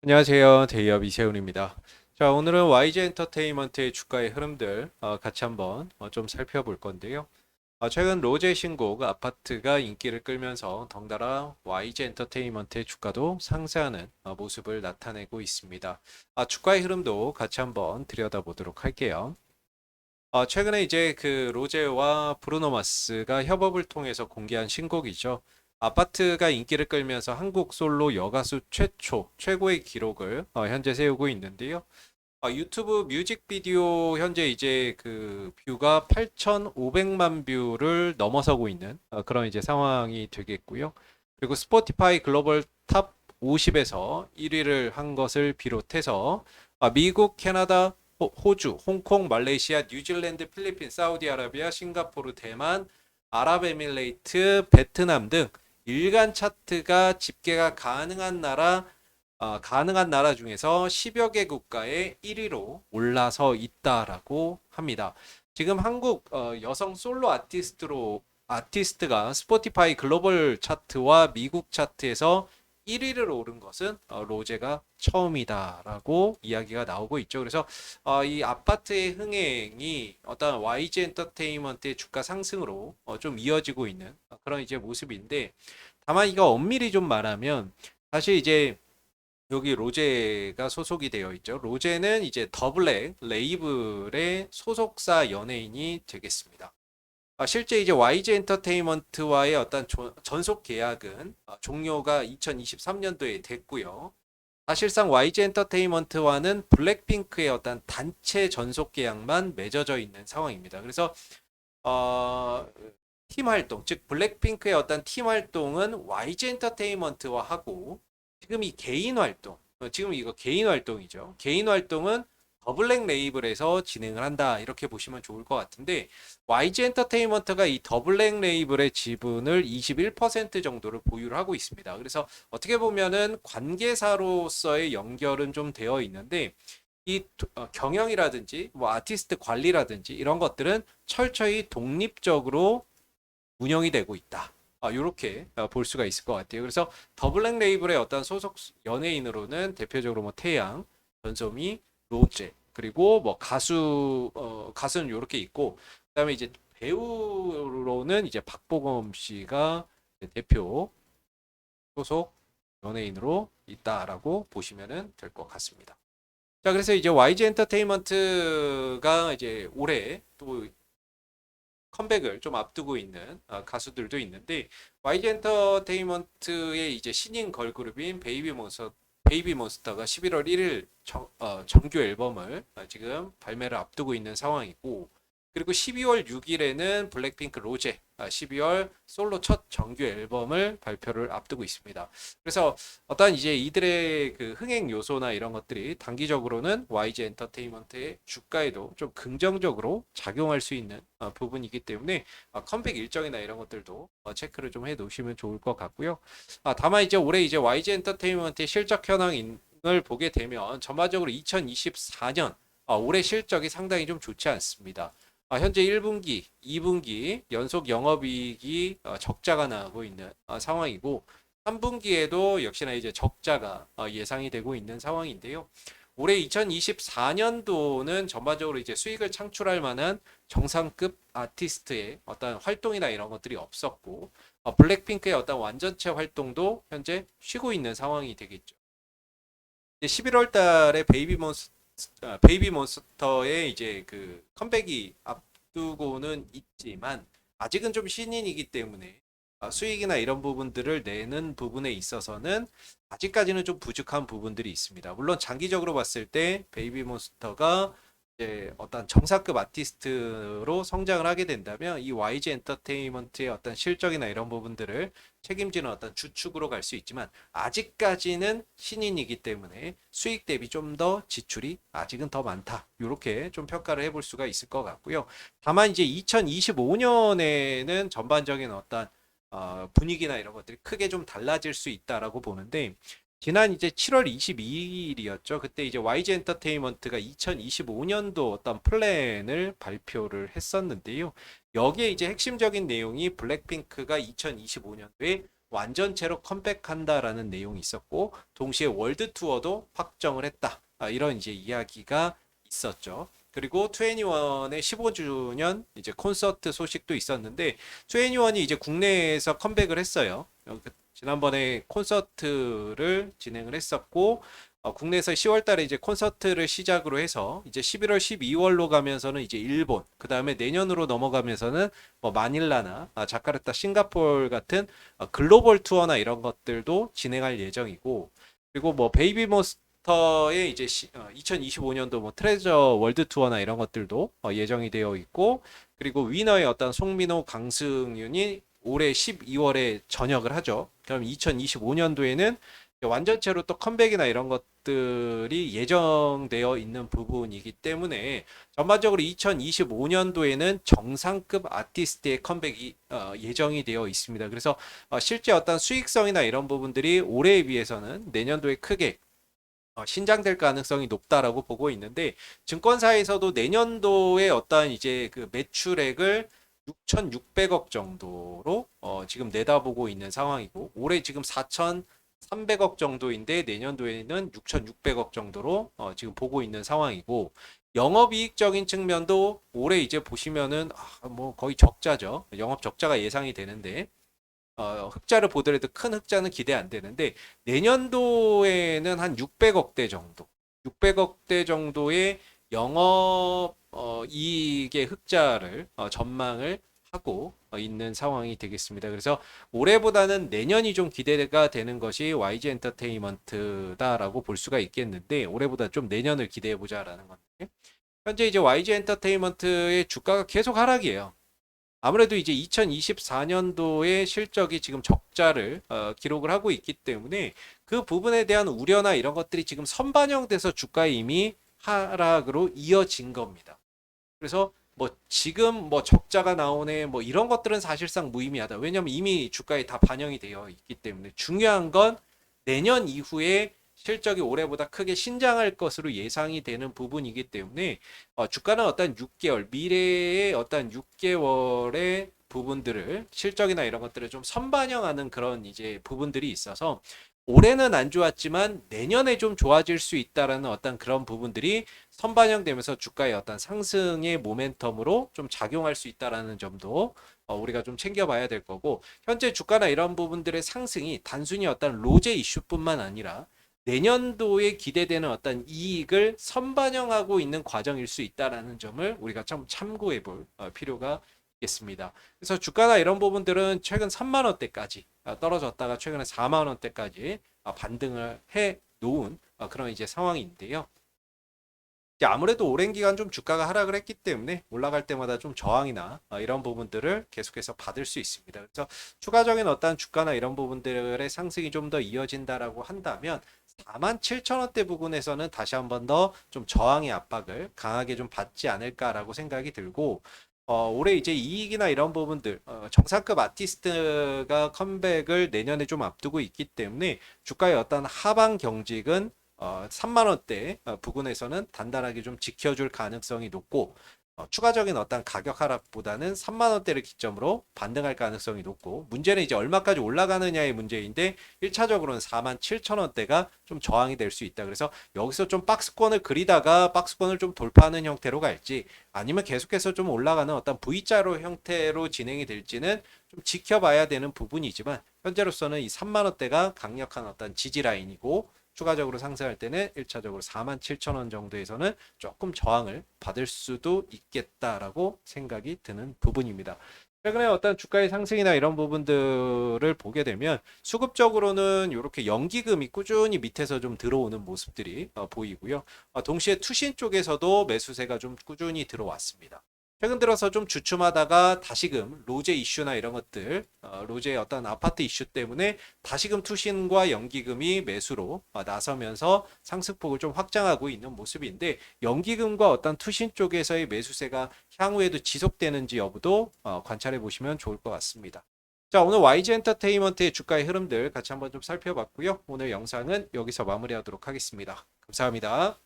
안녕하세요. 데이업 이세훈입니다. 자, 오늘은 YG 엔터테인먼트의 주가의 흐름들 같이 한번 좀 살펴볼 건데요. 최근 로제 신곡 아파트가 인기를 끌면서 덩달아 YG 엔터테인먼트의 주가도 상승하는 모습을 나타내고 있습니다. 주가의 흐름도 같이 한번 들여다보도록 할게요. 최근에 이제 그 로제와 브루노 마스가 협업을 통해서 공개한 신곡이죠. 아파트가 인기를 끌면서 한국 솔로 여가수 최고의 기록을 현재 세우고 있는데요. 유튜브 뮤직비디오 현재 이제 그 뷰가 8,500만 뷰를 넘어서고 있는 그런 이제 상황이 되겠고요. 그리고 스포티파이 글로벌 탑 50에서 1위를 한 것을 비롯해서 미국, 캐나다, 호주, 홍콩, 말레이시아, 뉴질랜드, 필리핀, 사우디아라비아, 싱가포르, 대만, 아랍에미레이트, 베트남 등 일간 차트가 집계가 가능한 나라 중에서 10여 개 국가의 1위로 올라서 있다라고 합니다. 지금 한국 여성 솔로 아티스트가 스포티파이 글로벌 차트와 미국 차트에서 1위를 오른 것은 로제가 처음이다라고 이야기가 나오고 있죠. 그래서 이 아파트의 흥행이 어떤 YG 엔터테인먼트의 주가 상승으로 좀 이어지고 있는 그런 이제 모습인데, 다만 이거 엄밀히 좀 말하면 사실 이제 여기 로제가 소속이 되어 있죠. 로제는 이제 더블랙 레이블의 소속사 연예인이 되겠습니다. 실제 이제 YG 엔터테인먼트와의 어떤 전속 계약은 종료가 2023년도에 됐고요. 사실상 YG 엔터테인먼트와는 블랙핑크의 어떤 단체 전속 계약만 맺어져 있는 상황입니다. 그래서 어, 팀 활동, 즉 블랙핑크의 어떤 팀 활동은 YG 엔터테인먼트와 하고, 지금 이 개인 활동, 지금 이거 개인 활동이죠. 개인 활동은 더블랙 레이블에서 진행을 한다, 이렇게 보시면 좋을 것 같은데, YG 엔터테인먼트가 이 더블랙 레이블의 지분을 21% 정도를 보유를 하고 있습니다. 그래서 어떻게 보면은 관계사로서의 연결은 좀 되어 있는데, 이 경영이라든지 뭐 아티스트 관리라든지 이런 것들은 철저히 독립적으로 운영이 되고 있다. 이렇게 볼 수가 있을 것 같아요. 그래서 더블랙 레이블의 어떤 소속 연예인으로는 대표적으로 뭐 태양, 전소미, 로제, 그리고 뭐 가수는 이렇게 있고, 그다음에 이제 배우로는 이제 박보검 씨가 대표 소속 연예인으로 있다라고 보시면 될 것 같습니다. 자, 그래서 이제 YG 엔터테인먼트가 이제 올해 또 컴백을 좀 앞두고 있는 가수들도 있는데, YG 엔터테인먼트의 이제 신인 걸그룹인 베이비몬스터가 11월 1일 정규 앨범을 지금 발매를 앞두고 있는 상황이고, 그리고 12월 6일에는 블랙핑크 로제 12월 솔로 첫 정규 앨범을 발표를 앞두고 있습니다. 그래서 어떤 이제 이들의 그 흥행 요소나 이런 것들이 단기적으로는 YG 엔터테인먼트의 주가에도 좀 긍정적으로 작용할 수 있는 부분이기 때문에 컴백 일정이나 이런 것들도 체크를 좀 해 놓으시면 좋을 것 같고요. 다만 이제 올해 이제 YG 엔터테인먼트의 실적 현황을 보게 되면 전반적으로 2024년 올해 실적이 상당히 좀 좋지 않습니다. 현재 1분기, 2분기 연속 영업이익이 적자가 나고 있는 상황이고, 3분기에도 역시나 이제 적자가 예상이 되고 있는 상황인데요. 올해 2024년도는 전반적으로 이제 수익을 창출할 만한 정상급 아티스트의 어떤 활동이나 이런 것들이 없었고, 블랙핑크의 어떤 완전체 활동도 현재 쉬고 있는 상황이 되겠죠. 11월 달에 베이비몬스터의 이제 그 컴백이 앞두고는 있지만, 아직은 좀 신인이기 때문에 수익이나 이런 부분들을 내는 부분에 있어서는 아직까지는 좀 부족한 부분들이 있습니다. 물론 장기적으로 봤을 때 베이비몬스터가 이제 어떤 정사급 아티스트로 성장을 하게 된다면 이 YG 엔터테인먼트의 어떤 실적이나 이런 부분들을 책임지는 어떤 주축으로 갈 수 있지만, 아직까지는 신인이기 때문에 수익 대비 좀 더 지출이 아직은 더 많다, 이렇게 좀 평가를 해볼 수가 있을 것 같고요. 다만 이제 2025년에는 전반적인 어떤 분위기나 이런 것들이 크게 좀 달라질 수 있다라고 보는데, 지난 이제 7월 22일이었죠. 그때 이제 YG 엔터테인먼트가 2025년도 어떤 플랜을 발표를 했었는데요. 여기에 이제 핵심적인 내용이 블랙핑크가 2025년도에 완전체로 컴백한다라는 내용이 있었고 동시에 월드 투어도 확정을 했다. 이런 이제 이야기가 있었죠. 그리고 2NE1의 15주년 이제 콘서트 소식도 있었는데 2NE1이 이제 국내에서 컴백을 했어요. 지난번에 콘서트를 진행을 했었고 국내에서 10월 달에 이제 콘서트를 시작으로 해서 이제 11월, 12월로 가면서는 이제 일본, 그 다음에 내년으로 넘어가면서는 뭐 마닐라나 자카르타, 싱가포르 같은 글로벌 투어나 이런 것들도 진행할 예정이고 그리고 뭐 베이비 몬스터의 이제 2025년도 뭐 트레저 월드 투어나 이런 것들도 예정이 되어 있고 그리고 위너의 어떤 송민호, 강승윤이 올해 12월에 전역을 하죠. 그럼 2025년도에는 완전체로 또 컴백이나 이런 것들이 예정되어 있는 부분이기 때문에 전반적으로 2025년도에는 정상급 아티스트의 컴백이 예정이 되어 있습니다. 그래서 실제 어떤 수익성이나 이런 부분들이 올해에 비해서는 내년도에 크게 신장될 가능성이 높다라고 보고 있는데 증권사에서도 내년도에 어떤 이제 그 매출액을 6,600억 정도로 지금 내다보고 있는 상황이고 올해 지금 4,300억 정도인데 내년도에는 6,600억 정도로 지금 보고 있는 상황이고 영업이익적인 측면도 올해 이제 보시면은 뭐 거의 적자죠. 영업 적자가 예상이 되는데 흑자를 보더라도 큰 흑자는 기대 안 되는데 내년도에는 한 600억대 정도, 600억대 정도의 영업 이익의 흑자를 전망을 하고 있는 상황이 되겠습니다. 그래서 올해보다는 내년이 좀 기대가 되는 것이 YG 엔터테인먼트다라고 볼 수가 있겠는데 올해보다 좀 내년을 기대해 보자라는 건데 현재 이제 YG 엔터테인먼트의 주가가 계속 하락이에요. 아무래도 이제 2024년도의 실적이 지금 적자를 기록을 하고 있기 때문에 그 부분에 대한 우려나 이런 것들이 지금 선반영돼서 주가에 이미 하락으로 이어진 겁니다. 그래서 뭐 지금 뭐 적자가 나오네 뭐 이런 것들은 사실상 무의미하다. 왜냐하면 이미 주가에 다 반영이 되어 있기 때문에 중요한 건 내년 이후에 실적이 올해보다 크게 신장할 것으로 예상이 되는 부분이기 때문에 주가는 어떤 6개월 미래의 어떤 6개월의 부분들을 실적이나 이런 것들을 좀 선반영하는 그런 이제 부분들이 있어서 올해는 안 좋았지만 내년에 좀 좋아질 수 있다라는 어떤 그런 부분들이 선반영되면서 주가의 어떤 상승의 모멘텀으로 좀 작용할 수 있다라는 점도 우리가 좀 챙겨봐야 될 거고 현재 주가나 이런 부분들의 상승이 단순히 어떤 로제 이슈뿐만 아니라 내년도에 기대되는 어떤 이익을 선반영하고 있는 과정일 수 있다라는 점을 우리가 좀 참고해 볼 필요가 있겠습니다. 그래서 주가나 이런 부분들은 최근 3만 원대까지 떨어졌다가 최근에 4만 원대까지 반등을 해 놓은 그런 이제 상황인데요. 아무래도 오랜 기간 좀 주가가 하락을 했기 때문에 올라갈 때마다 좀 저항이나 이런 부분들을 계속해서 받을 수 있습니다. 그래서 추가적인 어떤 주가나 이런 부분들의 상승이 좀 더 이어진다라고 한다면 47,000원대 부분에서는 다시 한 번 더 좀 저항의 압박을 강하게 좀 받지 않을까라고 생각이 들고 올해 이제 이익이나 이런 부분들 정상급 아티스트가 컴백을 내년에 좀 앞두고 있기 때문에 주가의 어떤 하방 경직은 3만 원대 부근에서는 단단하게 좀 지켜줄 가능성이 높고 추가적인 어떤 가격 하락보다는 3만 원대를 기점으로 반등할 가능성이 높고 문제는 이제 얼마까지 올라가느냐의 문제인데 1차적으로는 4만 7천 원대가 좀 저항이 될 수 있다. 그래서 여기서 좀 박스권을 그리다가 박스권을 좀 돌파하는 형태로 갈지 아니면 계속해서 좀 올라가는 어떤 V자로 형태로 진행이 될지는 좀 지켜봐야 되는 부분이지만 현재로서는 이 3만 원대가 강력한 어떤 지지 라인이고 추가적으로 상승할 때는 1차적으로 47,000원 정도에서는 조금 저항을 받을 수도 있겠다라고 생각이 드는 부분입니다. 최근에 어떤 주가의 상승이나 이런 부분들을 보게 되면 수급적으로는 이렇게 연기금이 꾸준히 밑에서 좀 들어오는 모습들이 보이고요. 동시에 투신 쪽에서도 매수세가 좀 꾸준히 들어왔습니다. 최근 들어서 좀 주춤하다가 다시금 로제 이슈나 이런 것들 로제의 어떤 아파트 이슈 때문에 다시금 투신과 연기금이 매수로 나서면서 상승폭을 좀 확장하고 있는 모습인데 연기금과 어떤 투신 쪽에서의 매수세가 향후에도 지속되는지 여부도 관찰해 보시면 좋을 것 같습니다. 자, 오늘 YG 엔터테인먼트의 주가의 흐름들 같이 한번 좀 살펴봤고요. 오늘 영상은 여기서 마무리하도록 하겠습니다. 감사합니다.